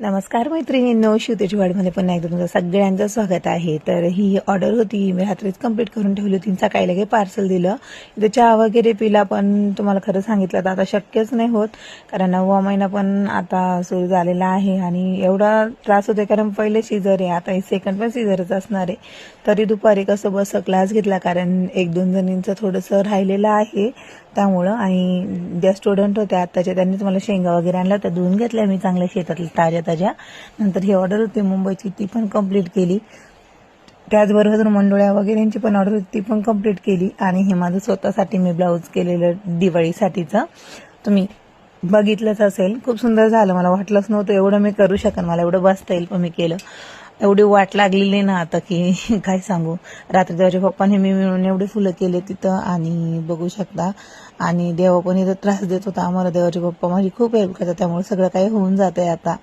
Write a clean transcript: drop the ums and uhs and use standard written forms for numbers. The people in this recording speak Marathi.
नमस्कार मैत्रिणींनो, शिवतेची वाडीमध्ये पुन्हा एकदा तुमचं सगळ्यांचं स्वागत आहे. तर ही ऑर्डर होती, मी रात्रीच कंप्लीट करून ठेवली होती. सकाळी लगे पार्सल दिलं. इथं चहा वगैरे पिला, पण तुम्हाला खरं सांगितलं तर आता शक्यच नाही होत, कारण 9वा महिना पण आता सुरू झालेला आहे आणि एवढा त्रास होतोय कारण पहिले सीझर आहे, आता सेकंड पण सीझरच असणार आहे. तरी दुपारी कसं बस क्लास घेतला, कारण 1-2 जणींचं थोडंसं राहिलेलं आहे त्यामुळं. आणि ज्या स्टुडंट होत्या आत्ताच्या त्यांनीच मला शेंगा वगैरे आणल्या, तर धुवून घेतल्या मी चांगल्या शेतातल्या ताज्या. नंतर ही ऑर्डर होती मुंबईची, ती पण कंप्लीट केली. त्याचबरोबर मंडोळ्या वगैरेंची पण ऑर्डर होती, ती पण कंप्लीट केली. आणि हे माझं स्वतःसाठी मी ब्लाऊज केलेलं दिवाळीसाठीचं तुम्ही बघितलंच असेल. खूप सुंदर झालं, मला वाटलंच नव्हतं एवढं मी करू शकेन, मला एवढं बसता येईल, पण मी केलं. एवढी वाट लागलेली ना आता की काय सांगू. रात्री देवाच्या पप्पाने मी मिळून एवढे फुलं केले तिथं, आणि बघू शकता. आणि देवा पण इथं त्रास देत होता आम्हाला. देवाचे पप्पा माझी खूप हेल्प करतात, त्यामुळे सगळं काही होऊन जातंय आता.